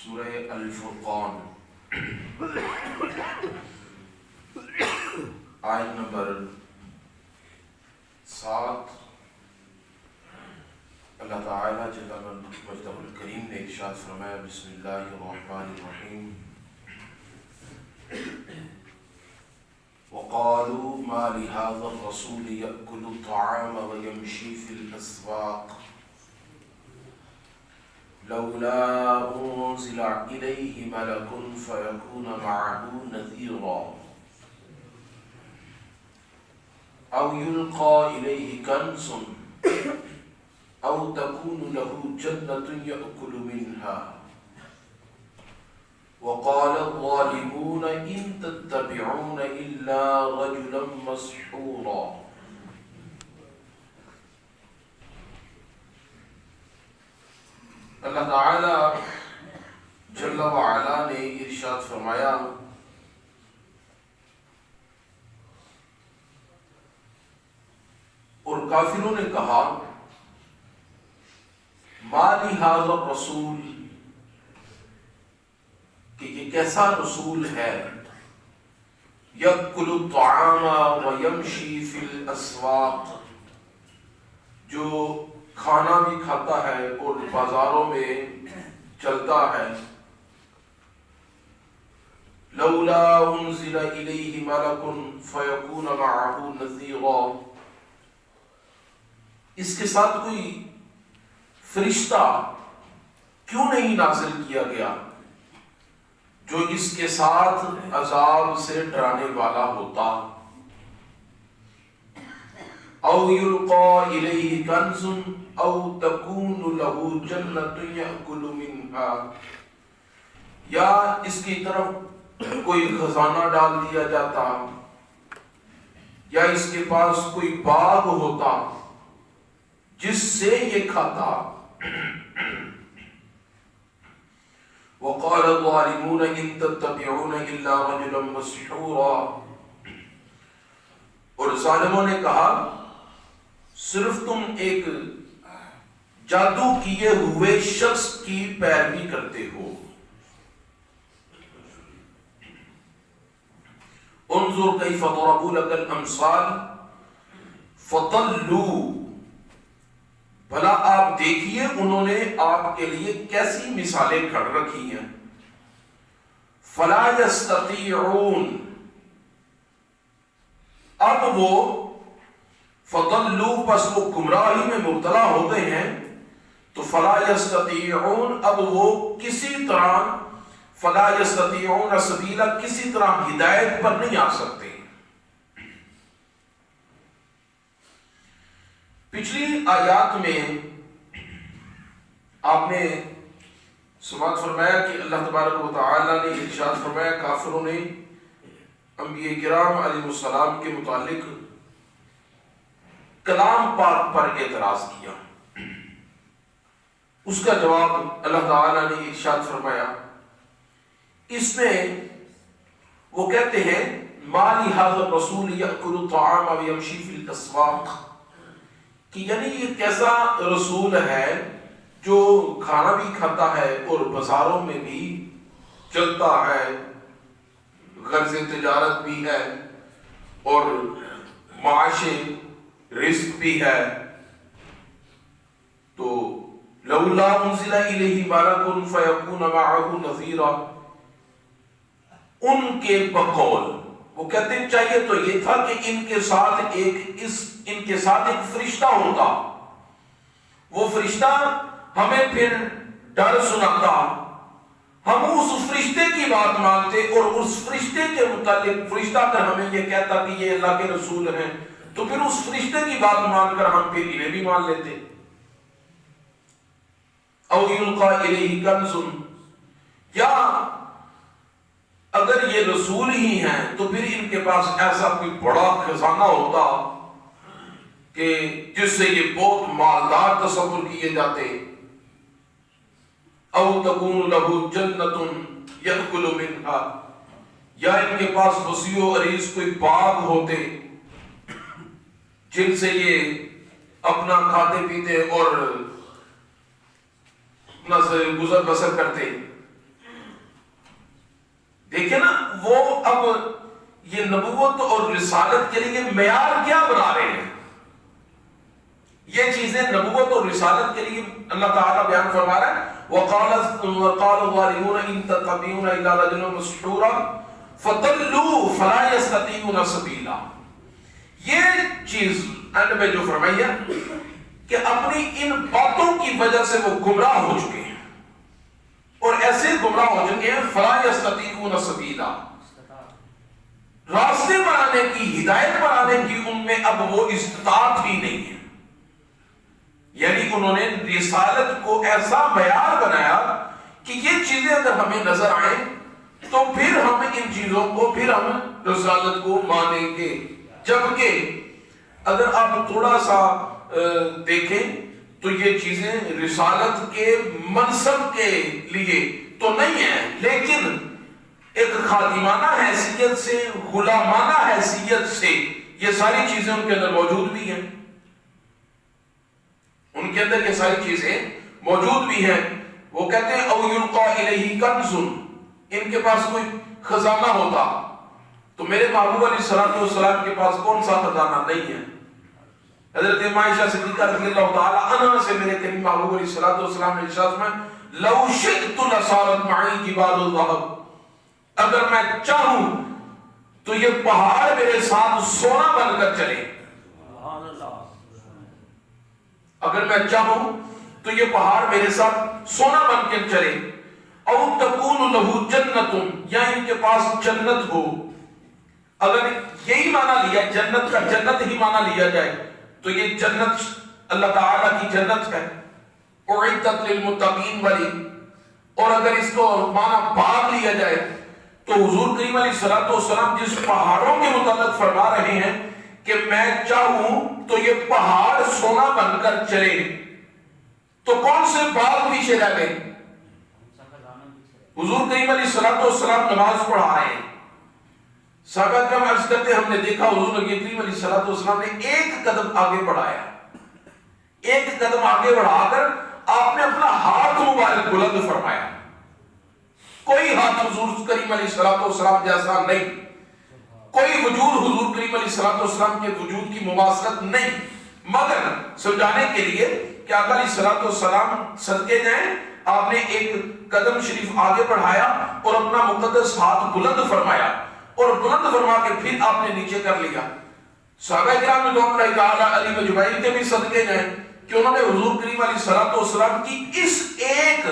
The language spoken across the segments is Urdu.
سورہ الفرقان آیت نمبر 7۔ اللہ تعالیٰ جل مجدہ الکریم نے ارشاد فرمایا، بسم اللہ الرحمن الرحیم، وقالوا ما لهذا الرسول يأكل الطعام ويمشي في الأسواق لولا أنزل إليه ملك فيكون معه نذيرا أو يلقى إليه كنز أو تكون له جنة يأكل منها وقال الظالمون إن تتبعون إلا رجلا مسحورا۔ اللہ تعالی جل وعلا نے ارشاد فرمایا، اور کافروں نے کہا، ما لہذا الرسول، کہ یہ کیسا رسول ہے، یأکل الطعام ویمشی فی الاسواق، جو کھانا بھی کھاتا ہے اور بازاروں میں چلتا ہے، لولا انزل الیہ ملک فیکون معہ نذیرا، اس کے ساتھ کوئی فرشتہ کیوں نہیں نازل کیا گیا جو اس کے ساتھ عذاب سے ڈرانے والا ہوتا، او یلقى الیہ کنز او تکون له جنۃ یأکل منها، یا اس کی طرف کوئی خزانہ ڈال دیا جاتا، یا اس کے پاس کوئی باغ ہوتا جس سے یہ کھاتا۔ وقال الظالمون ان تتبعون الا رجلا مسحورا، اور ظالموں نے کہا، صرف تم ایک جادو کیے ہوئے شخص کی پیروی کرتے ہو۔ انظر کیف ضربوا لك الامثال فضلوا، بھلا آپ دیکھیے انہوں نے آپ کے لیے کیسی مثالیں گھڑ رکھی ہیں۔ فلا یستطیعون، اب وہ فضلوا، پس وہ گمراہی میں مبتلا ہو گئے ہیں، تو فلا یستطیعون، اب وہ کسی طرح، فلا یستطیعون سبیلا، کسی طرح ہدایت پر نہیں آ سکتے۔ پچھلی آیات میں آپ نے سماعت فرمایا کہ اللہ تبارک و تعالی نے ارشاد فرمایا، کافروں نے انبیاء کرام علیہ السلام کے متعلق کلام پاک پر اعتراض کیا۔ اس کا جواب اللہ تعالی نے ارشاد فرمایا، اس میں وہ کہتے ہیں، ما لہذا الرسول یأکل الطعام ویمشی فی الاسواق، کہ یعنی یہ کیسا رسول ہے جو کھانا بھی کھاتا ہے اور بازاروں میں بھی چلتا ہے، غرض تجارت بھی ہے اور معاش رزق بھی ہے، تو لولا انزل الیہ ملک فیکون معہ نذیرا، ان کے بقول وہ کہتے ہیں چاہیے تو یہ تھا کہ ان کے ساتھ ایک فرشتہ ہوتا، وہ فرشتہ ہمیں پھر ڈر سناتا، ہم اس فرشتے کی بات مانتے، اور اس فرشتے کے متعلق فرشتہ اگر ہمیں یہ کہتا کہ یہ اللہ کے رسول ہیں تو پھر اس فرشتے کی بات مان کر ہم پھر انہیں بھی مان لیتے۔ او یلقى الیہ کنز، یا اگر یہ رسول ہی ہیں تو پھر ان کے پاس ایسا کوئی بڑا خزانہ ہوتا کہ جس سے یہ بہت مالدار تصور کیے جاتے۔ او تکون له جنۃ یأکل منها، یا ان کے پاس وسیع و عریض کوئی باغ ہوتے جن سے یہ اپنا کھاتے پیتے اور اپنا گزر بسر کرتے۔ دیکھیں نا وہ اب یہ نبوت اور رسالت کے لیے معیار کیا بنا رہے ہیں. یہ چیزیں نبوت اور رسالت کے لیے اللہ تعالیٰ بیان فرما رہا ہے. وقال الظالمون ان تتبعون الا رجلا مسحورا فضلوا فلا يستطيعون سبيلا. یہ چیز اینڈ میں جو فرمائی ہے کہ اپنی ان باتوں کی وجہ سے وہ گمراہ ہو چکے ہیں اور ایسے گمراہ ہو چکے ہیں فلا يستطيعون سبيلا. راستے پر آنے کی, ہدایت پر آنے کی ان میں اب وہ استطاعت ہی نہیں ہے. یعنی انہوں نے رسالت کو ایسا معیار بنایا کہ یہ چیزیں اگر ہمیں نظر آئیں تو پھر ہم ان چیزوں کو, پھر ہم رسالت کو مانیں گے. جبکہ اگر آپ تھوڑا سا دیکھیں تو یہ چیزیں رسالت کے منصب کے لیے تو نہیں ہیں, لیکن ایک خادمانہ حیثیت سے, غلامانہ حیثیت سے یہ ساری چیزیں ان کے اندر موجود بھی ہیں. ان کے اندر یہ ساری چیزیں موجود بھی ہیں. وہ کہتے ہیں او یلقا الیہ کنز, ان کے پاس کوئی خزانہ ہوتا تو میرے محبوب علیہ السلام کے پاس کون سا خزانہ نہیں ہے. حضرت عائشہ صدیقہ رضی اللہ تعالی عنہا سے میرے کریم محبوب علیہ السلام نے ارشاد میں لو شئت لصارت معی جبال الذهب, اگر میں چاہوں تو یہ پہاڑ میرے ساتھ سونا بن کر چلے. اگر میں چاہوں تو یہ پہاڑ میرے ساتھ سونا بن کے چلے. او تکون لہو جنت, یا ان کے پاس جنت ہو. اگر یہی معنی لیا, جنت کا جنت ہی معنی لیا جائے تو یہ جنت اللہ تعالیٰ کی جنت ہے, اعدت للمتقین والی. اور اگر اس کو معنی باغ لیا جائے تو حضور کریم علیہ السلام جس پہاڑوں کے متعلق فرما رہے ہیں کہ میں چاہوں تو یہ پہاڑ سونا بن کر چلے, تو کون سے باغ پیچھے رہ گئے؟ حضور کریم علیہ السلام نماز پڑھا رہے ہیں. صحابہ کرام عرض کرتے ہم نے دیکھا حضور نبی کریم علیہ السلام نے ایک قدم آگے بڑھایا, ایک قدم آگے بڑھا کر آپ نے اپنا ہاتھ مبارک بلند فرمایا. کوئی ہاتھ حضور کریم علیہ السلام جیسا نہیں, کوئی وجود حضور کریم علیہ السلام کے وجود کی مماثلت نہیں. مگر سمجھانے کے لیے کہ آقا علیہ السلام صدقے جائیں, آپ نے ایک قدم شریف آگے بڑھایا اور اپنا مقدس ہاتھ بلند فرمایا, اور بلند فرما کے پھر آپ نے نیچے کر لیا. صحابہ کرام رضوان اللہ تعالی علیہ اجمعین کے بھی صدقے جائیں کہ انہوں نے حضور کریم علیہ السلام کی اس ایک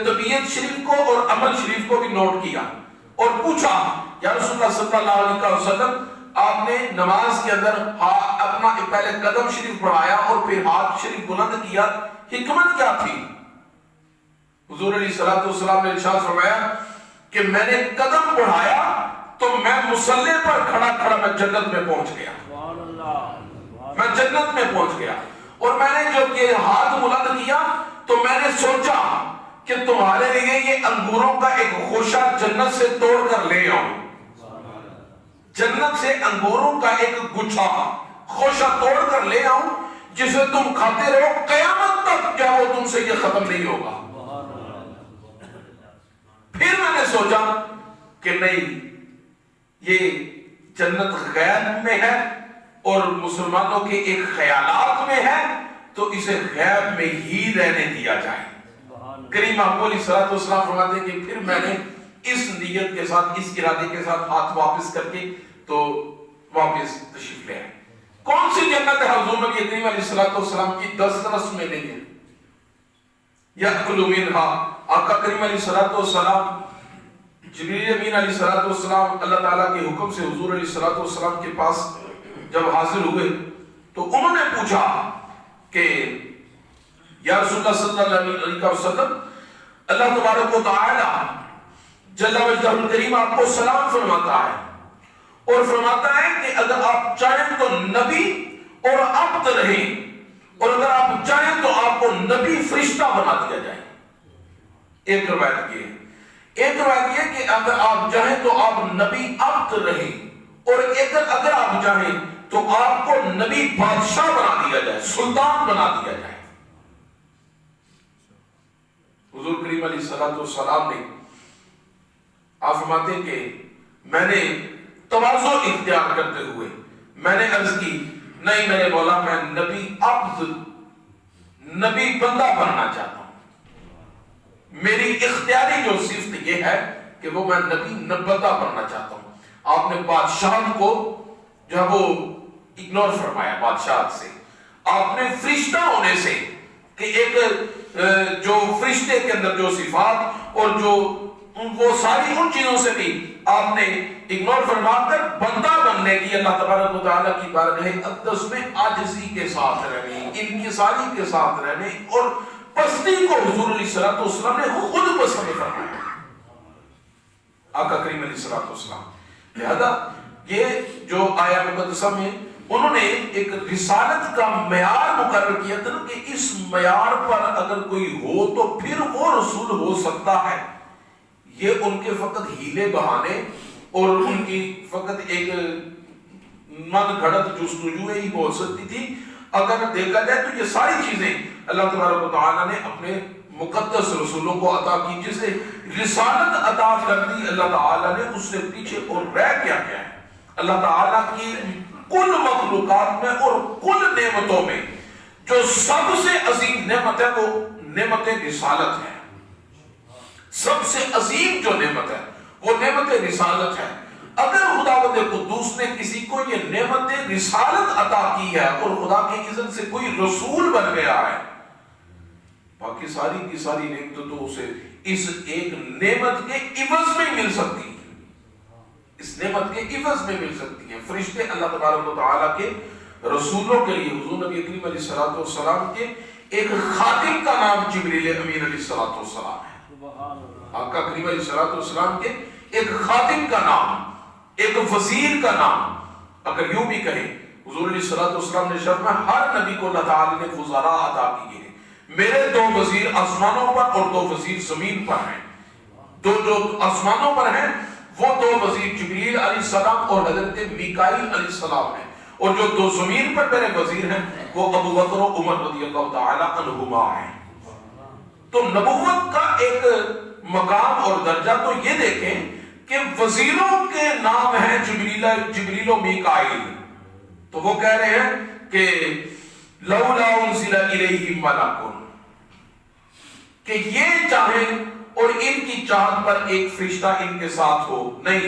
طبیعت شریف کو اور عمل شریف کو بھی نوٹ کیا اور پوچھا یا رسول اللہ صلی اللہ علیہ وسلم, آپ نے نماز کے اندر اپنا پہلے قدم شریف بڑھایا اور پھر ہاتھ شریف بلند کیا, حکمت کیا تھی؟ حضور علیہ السلام نے ارشاد فرمایا کہ میں نے قدم بڑھایا تو میں مصلی پر کھڑا کھڑا میں جنت میں پہنچ گیا, میں جنت میں پہنچ گیا. اور میں نے جب یہ ہاتھ بلند کیا تو میں نے سوچا کہ تمہارے لیے یہ انگوروں کا ایک خوشہ جنت سے توڑ کر لے آؤں, جنت سے انگوروں کا ایک گچھا خوشہ توڑ کر لے آؤں جسے تم کھاتے رہو قیامت تک, کیا وہ تم سے یہ ختم نہیں ہوگا. پھر میں نے سوچا کہ نہیں, یہ جنت غیب میں ہے اور مسلمانوں کے ایک خیالات میں ہے, تو اسے غیب میں ہی رہنے دیا جائے. کریم محبوب علیہ السلام فرماتے ہیں کہ پھر میں نے اس نیت کے ساتھ, اس ارادے کے ساتھ ہاتھ واپس کر کے تو واپس تشریف لے آئے. کون سی جنت ہے حضور نبی کریم علیہ السلام کی دسترس میں نہیں ہے؟ یأکل منہا, آقا کریم علیہ السلام جبریل امین علیہ السلام اللہ تعالیٰ کے حکم سے حضور علیہ السلام کے پاس جب حاضر ہوئے تو انہوں نے پوچھا کہ یا رسول اللہ صلی اللہ علیہ وسلم, اللہ تبارک و تعالی جل وجلہ الکریم آپ کو سلام فرماتا ہے اور فرماتا ہے کہ اگر آپ چاہیں تو نبی اور عبد رہیں, اور اگر آپ چاہیں تو آپ کو نبی فرشتہ بنا دیا جائے. ایک روایت یہ, ایک روایت یہ کہ اگر آپ چاہیں تو آپ نبی عبد رہیں, اور اگر آپ چاہیں تو آپ کو نبی بادشاہ بنا دیا جائے, سلطان بنا دیا جائے. حضور کریم علیہ السلام نے آپ فرماتے ہیں کہ میں نے تواضع اختیار کرتے ہوئے میں نے عرض کی نہیں میرے مولا میں نبی عبد نبی بندہ بننا چاہتا ہوں، میری اختیاری جو صفت یہ ہے کہ وہ میں نبی بندہ بننا چاہتا ہوں۔ آپ نے بادشاہ کو جو ہے وہ اگنور فرمایا، بادشاہ سے آپ نے فرشتہ ہونے سے کہ ایک جو فرشتے کے اندر جو صفات اور جو وہ ساری ان چیزوں سے بھی آپ نے اگنور فرما کر بندہ بننے کی اللہ تبارک و تعالیٰ کی بارگاہ اقدس میں عاجزی کے ساتھ رہنے، انکساری کے ساتھ رہنے اور پستی کو حضور علیہ السلام نے خود پسند فرمایا، آقا کریم علیہ السلام۔ لہذا یہ جو آیا مقدسہ میں انہوں نے ایک رسالت کا معیار مقرر کیا تھا کہ اس معیار پر اگر کوئی ہو تو پھر وہ رسول ہو سکتا ہے۔ یہ ان کے فقط ہیلے بہانے اور ان کی فقط ایک من گھڑت جستجو ہی ہو سکتی تھی۔ اگر دیکھا جائے تو یہ ساری چیزیں اللہ تبارک و تعالیٰ نے اپنے مقدس رسولوں کو عطا کی، جسے رسالت عطا کر دی اللہ تعالیٰ نے، اس سے پیچھے اور رہ کیا ہے۔ اللہ تعالیٰ کی کل مخلوقات میں اور کل نعمتوں میں جو سب سے عظیم نعمت ہے وہ نعمت رسالت ہے۔ سب سے عظیم جو نعمت ہے وہ نعمت رسالت ہے۔ اگر خداوند قدوس نے کسی کو یہ نعمت رسالت عطا کی ہے اور خدا کے اذن سے کوئی رسول بن گیا ہے، باقی ساری کی ساری نعمتیں تو اسے اس ایک نعمت کے عوض میں مل سکتی ہیں، اس نعمت کے عوض میں مل سکتی ہیں۔ فرشتے اللہ تبارک و تعالیٰ کے رسولوں کے لیے حضور نبی کریم علیہ السلام کے ایک خادم کا نام جبریل امین علیہ السلام ہے۔ آقا کریم علیہ السلام کے ایک خادم کا نام، ایک وزیر کا نام، اگر یوں بھی کہیں حضور علیہ السلام نے فرمایا ہر نبی کو اللہ تعالیٰ نے وزراء عطا کیے ہیں، میرے 2 وزیر آسمانوں پر اور 2 وزیر زمین پر ہیں۔ جو آسمانوں پر ہیں وہ 2 وزیر جبریل علیہ السلام اور حضرت میکائیل علیہ السلام ہیں، اور جو 2 زمین پر میرے وزیر ہیں وہ ابو بکر و عمر رضی اللہ تعالی عنہما ہیں۔ تو نبوت کا ایک مقام اور درجہ تو یہ دیکھیں کہ وزیروں کے نام ہیں جبریل و میکائیل، تو وہ کہہ رہے ہیں کہ لولا انزل الیہ ملک، کہ یہ چاہیں اور ان کی چاہت پر ایک فرشتہ ان کے ساتھ ہو، نہیں،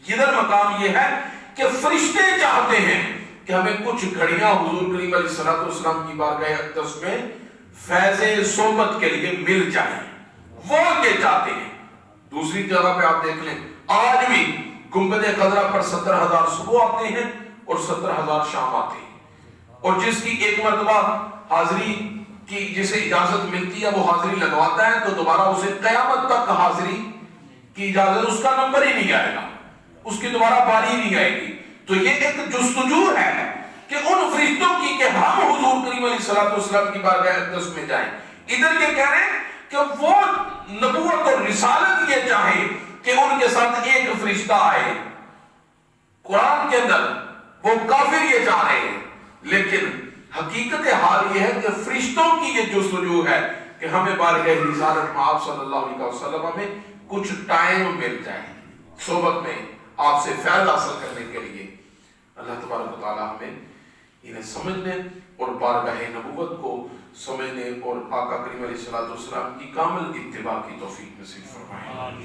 ادھر مقام یہ ہے کہ فرشتے چاہتے ہیں کہ ہمیں کچھ گھڑیاں حضور کریم علیہ السلام کی بارگاہ اقدس میں فیض صحبت کے لیے مل جائیں، وہ یہ چاہتے ہیں۔ دوسری جگہ پہ آپ دیکھ لیں آج بھی گنبد خضرا پر 70,000 صبح آتے ہیں اور 70,000 شام آتے ہیں، اور جس کی ایک مرتبہ حاضری کی جسے اجازت ملتی ہے وہ حاضری لگواتا ہے تو دوبارہ اسے قیامت تک حاضری کی اجازت، اس کا نمبر ہی نہیں آئے گا، اس کی دوبارہ باری نہیں آئے گی۔ تو یہ ایک جستجو ہے کہ ان فرشتوں کی کہ ہم حضور کریم علیہ السلام کی بارگاہ اقدس میں جائیں۔ ادھر یہ کہہ رہے ہیں کہ وہ نبوت اور رسالت یہ چاہے کہ ان کے ساتھ ایک فرشتہ آئے۔ قرآن کے اندر وہ کافر یہ چاہ رہے ہیں، لیکن حقیقت حال یہ ہے کہ فرشتوں کی یہ جستجو ہے کہ ہمیں بارگاہ رسالت میں آپ صلی اللہ علیہ وسلم میں کچھ ٹائم مل جائے، صحبت میں آپ سے فیض حاصل کرنے کے لیے۔ اللہ تبارک و تعالیٰ ہمیں انہیں سمجھنے اور بارگاہ نبوت کو سمجھنے اور آقا کریم علیہ السلام کی کامل اتباع کی توفیق نصیب فرمائے۔